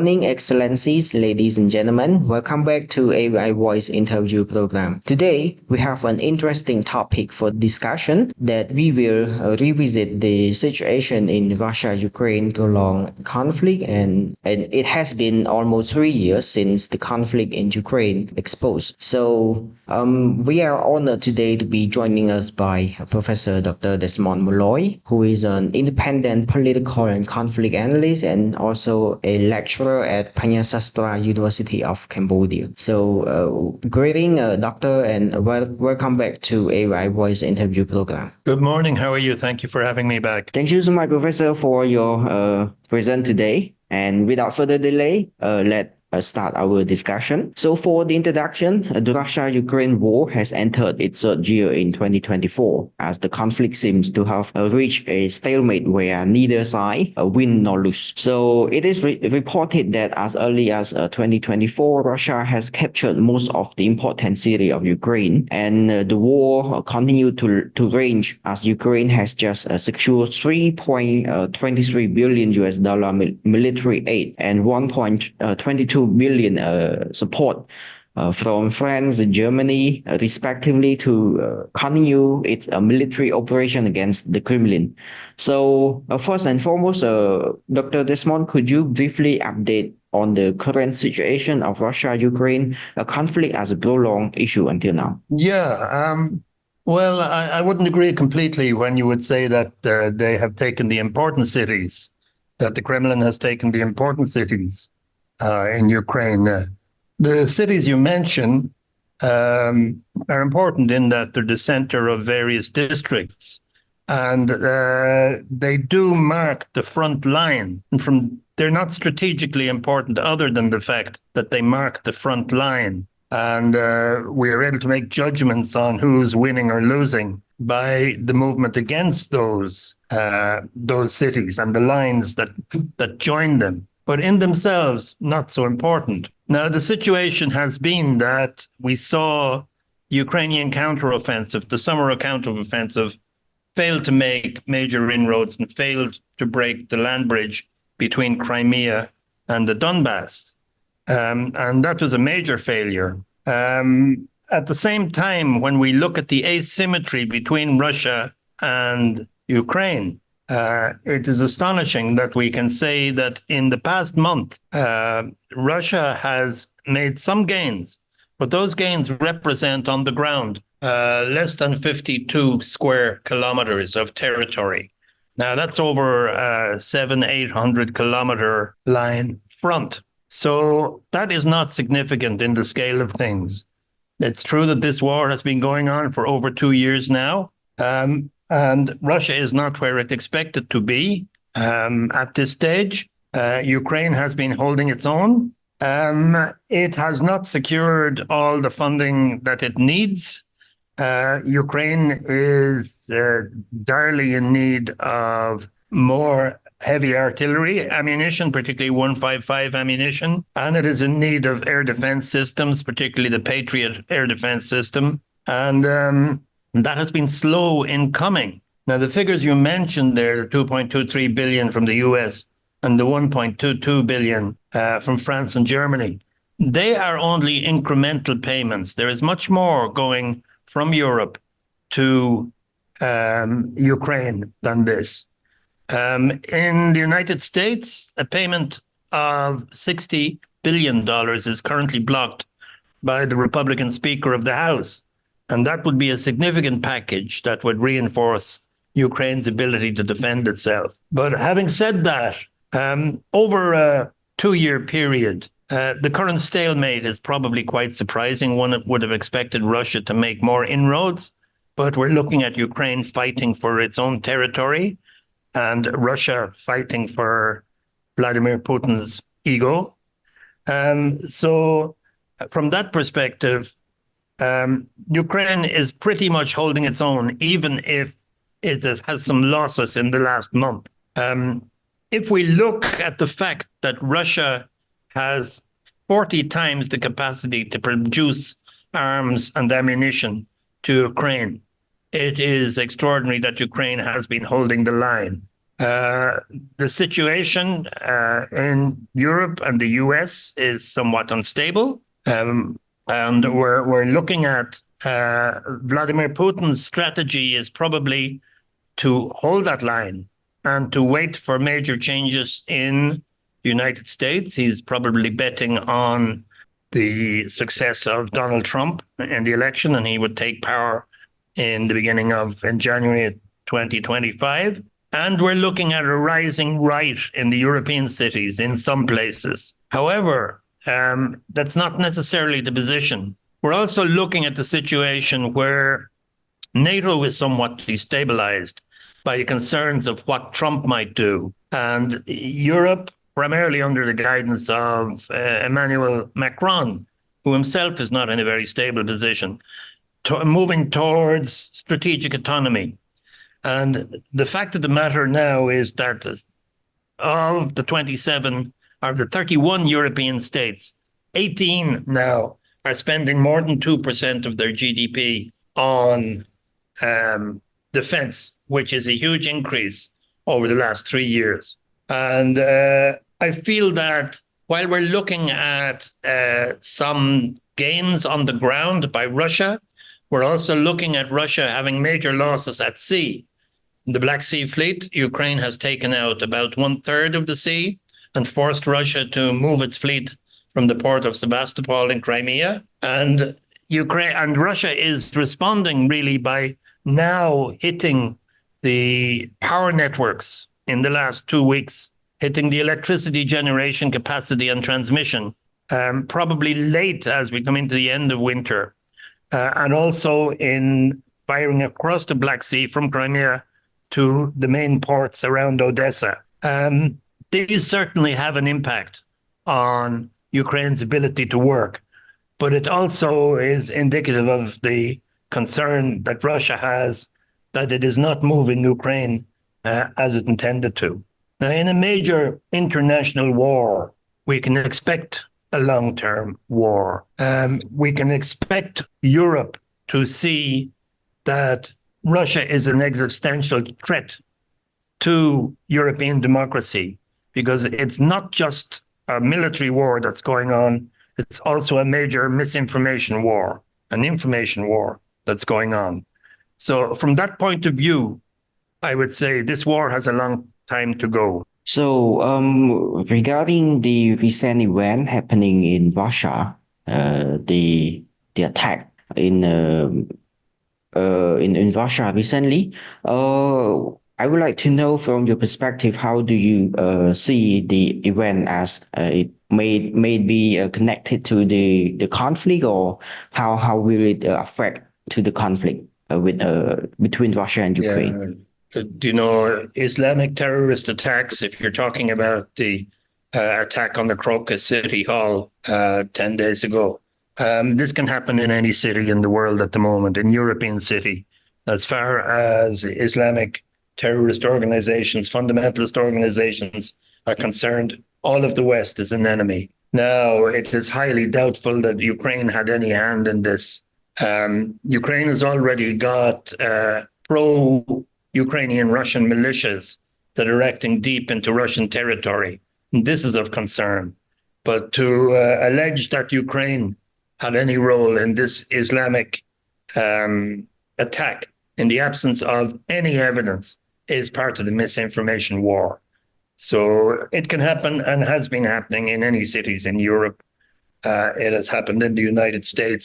morning, Excellencies, ladies and gentlemen. Welcome back to AVI Voice interview program. Today, we have an interesting topic for discussion that we will revisit the situation in Russia-Ukraine prolonged conflict, and it has been almost 3 years since the conflict in Ukraine exposed. We are honored today to be joining us by Professor Dr. Desmond Molloy, who is an independent political and conflict analyst and also a lecturer at Panyasastra University of Cambodia. Greeting, Doctor, and welcome back to AY Voice interview program. Good morning. How are you? Thank you for having me back. Thank you so much, Professor, for your present today. And without further delay, let start our discussion. So for the introduction, the Russia-Ukraine war has entered its third year in 2024 as the conflict seems to have reached a stalemate where neither side win nor lose. So it is reported that as early as 2024, Russia has captured most of the important city of Ukraine, and the war continued to range as Ukraine has just secured 3.23 billion US dollar military aid and 1.22 billion support from France and Germany, respectively, to continue its military operation against the Kremlin. So, first and foremost, Dr. Desmond, could you briefly update on the current situation of Russia-Ukraine conflict as a prolonged issue until now? Well, I wouldn't agree completely when you would say that they have taken the important cities, that the Kremlin has taken the important cities in Ukraine. The cities you mention are important in that they're the center of various districts, and they do mark the front line. And they're not strategically important other than the fact that they mark the front line, and we are able to make judgments on who's winning or losing by the movement against those cities and the lines that join them. But in themselves, not so important. Now, the situation has been that we saw Ukrainian counteroffensive, the summer counteroffensive, failed to make major inroads and failed to break the land bridge between Crimea and the Donbass. And that was a major failure. At the same time, when we look at the asymmetry between Russia and Ukraine, it is astonishing that we can say that in the past month, Russia has made some gains, but those gains represent on the ground less than 52 square kilometers of territory. Now, that's over 800 kilometer line front. So that is not significant in the scale of things. It's true that this war has been going on for over 2 years now. And Russia is not where it expected to be at this stage. Ukraine has been holding its own. It has not secured all the funding that it needs. Ukraine is direly in need of more heavy artillery ammunition, particularly 155 ammunition, and it is in need of air defense systems, particularly the Patriot air defense system. And that has been slow in coming. Now, the figures you mentioned there, the 2.23 billion from the US and the 1.22 billion from France and Germany, they are only incremental payments. There is much more going from Europe to Ukraine than this. In the United States, a payment of $60 billion is currently blocked by the Republican Speaker of the House. And that would be a significant package that would reinforce Ukraine's ability to defend itself. But having said that, over a 2-year period, the current stalemate is probably quite surprising. One would have expected Russia to make more inroads, but we're looking at Ukraine fighting for its own territory and Russia fighting for Vladimir Putin's ego. So from that perspective, Ukraine is pretty much holding its own, even if it has some losses in the last month. If we look at the fact that Russia has 40 times the capacity to produce arms and ammunition to Ukraine, it is extraordinary that Ukraine has been holding the line. Uh, the situation in Europe and the US is somewhat unstable. And we're looking at Vladimir Putin's strategy is probably to hold that line and to wait for major changes in the United States. He's probably betting on the success of Donald Trump in the election, and he would take power in January 2025. And we're looking at a rising right in the European cities in some places. However, that's not necessarily the position. We're also looking at the situation where NATO is somewhat destabilized by the concerns of what Trump might do. And Europe, primarily under the guidance of Emmanuel Macron, who himself is not in a very stable position, moving towards strategic autonomy. And the fact of the matter now is that of the 27 or the 31 European states, 18 now are spending more than 2% of their GDP on defense, which is a huge increase over the last 3 years. And I feel that while we're looking at some gains on the ground by Russia, we're also looking at Russia having major losses at sea. In the Black Sea Fleet, Ukraine has taken out about 1/3 of the sea and forced Russia to move its fleet from the port of Sebastopol in Crimea. And Russia is responding really by now hitting the power networks in the last 2 weeks, hitting the electricity generation capacity and transmission, probably late as we come into the end of winter, and also in firing across the Black Sea from Crimea to the main ports around Odessa. These certainly have an impact on Ukraine's ability to work, but it also is indicative of the concern that Russia has that it is not moving Ukraine as it intended to. Now, in a major international war, we can expect a long-term war. We can expect Europe to see that Russia is an existential threat to European democracy, because it's not just a military war that's going on, it's also a major misinformation war, an information war that's going on. So from that point of view, I would say this war has a long time to go. So, regarding the recent event happening in Russia, the attack in Russia recently, I would like to know from your perspective, how do you see the event as it may be connected to the conflict, or how will it affect to the conflict with between Russia and Ukraine? Islamic terrorist attacks, if you're talking about the attack on the Crocus City Hall 10 days ago, this can happen in any city in the world at the moment, in European city. As far as Islamic terrorist organizations, fundamentalist organizations are concerned, all of the West is an enemy. Now, it is highly doubtful that Ukraine had any hand in this. Ukraine has already got pro-Ukrainian Russian militias that are acting deep into Russian territory. And this is of concern. But to allege that Ukraine had any role in this Islamic attack in the absence of any evidence is part of the misinformation war. So it can happen and has been happening in any cities in Europe. It has happened in the United States.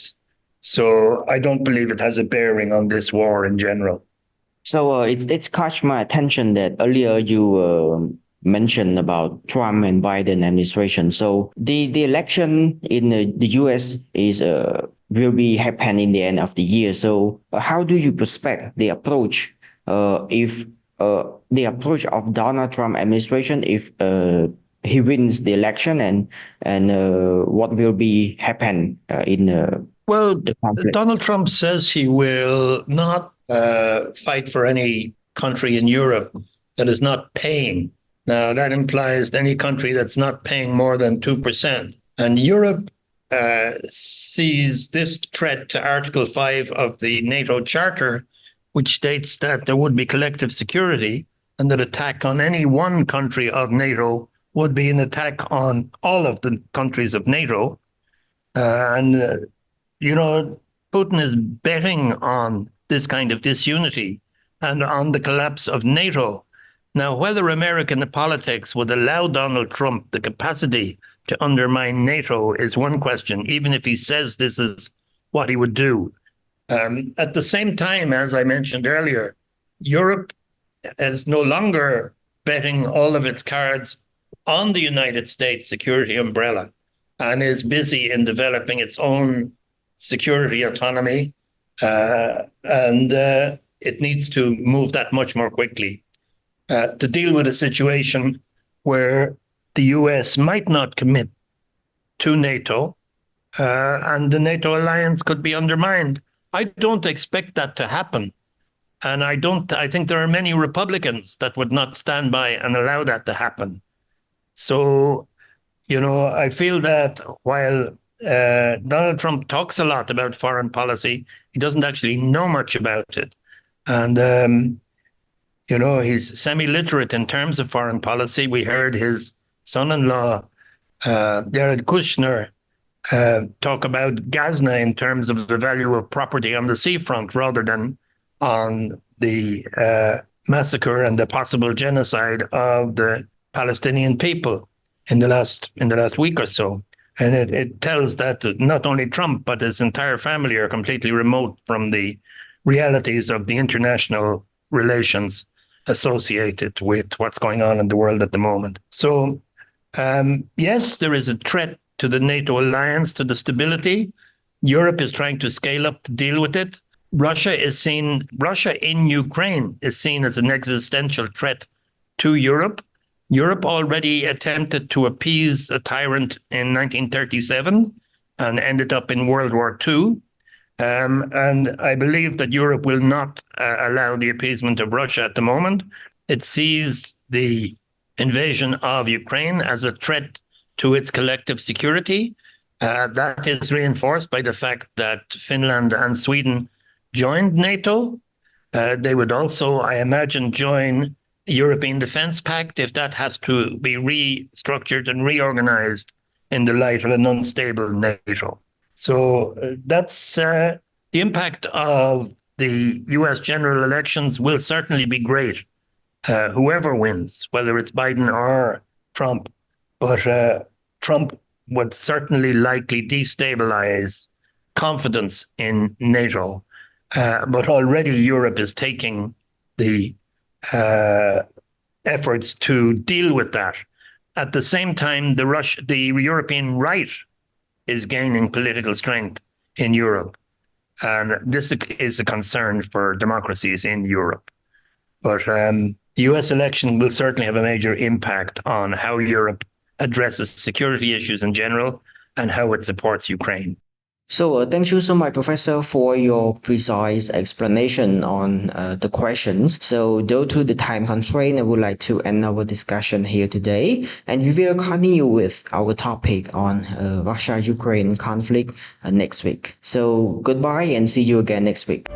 So I don't believe it has a bearing on this war in general. So it's caught my attention that earlier you mentioned about Trump and Biden administration. So the election in the U.S. is will be happen in the end of the year. So how do you prospect the approach if the approach of Donald Trump administration if he wins the election, and what will be happen in Well, the conflict? Donald Trump says he will not fight for any country in Europe that is not paying. Now, that implies any country that's not paying more than 2%. And Europe sees this threat to Article 5 of the NATO Charter, which states that there would be collective security, and that attack on any one country of NATO would be an attack on all of the countries of NATO. And you know, Putin is betting on this kind of disunity and on the collapse of NATO. Now, whether American politics would allow Donald Trump the capacity to undermine NATO is one question, even if he says this is what he would do. At the same time, as I mentioned earlier, Europe is no longer betting all of its cards on the United States security umbrella and is busy in developing its own security autonomy. And it needs to move that much more quickly to deal with a situation where the US might not commit to NATO and the NATO alliance could be undermined. I don't expect that to happen. And I think there are many Republicans that would not stand by and allow that to happen. So, you know, I feel that while Donald Trump talks a lot about foreign policy, he doesn't actually know much about it. And, you know, he's semi-literate in terms of foreign policy. We heard his son-in-law, Jared Kushner, talk about Gazna in terms of the value of property on the seafront rather than on the massacre and the possible genocide of the Palestinian people in the last week or so. And it tells that not only Trump, but his entire family are completely remote from the realities of the international relations associated with what's going on in the world at the moment. So, yes, there is a threat to the NATO alliance, to the stability. Europe is trying to scale up to deal with it. Russia in Ukraine is seen as an existential threat to Europe. Europe already attempted to appease a tyrant in 1937 and ended up in World War II. And I believe that Europe will not allow the appeasement of Russia at the moment. It sees the invasion of Ukraine as a threat to its collective security. That is reinforced by the fact that Finland and Sweden joined NATO. They would also, I imagine, join the European Defence Pact if that has to be restructured and reorganized in the light of an unstable NATO. So that's the impact of the US general elections will certainly be great, whoever wins, whether it's Biden or Trump. But Trump would certainly likely destabilize confidence in NATO. But already Europe is taking the efforts to deal with that. At the same time, the European right is gaining political strength in Europe. And this is a concern for democracies in Europe. But the US election will certainly have a major impact on how Europe addresses security issues in general and how it supports Ukraine. So thank you so much, Professor, for your precise explanation on the questions. So due to the time constraint, I would like to end our discussion here today, and we will continue with our topic on Russia-Ukraine conflict next week. So goodbye and see you again next week.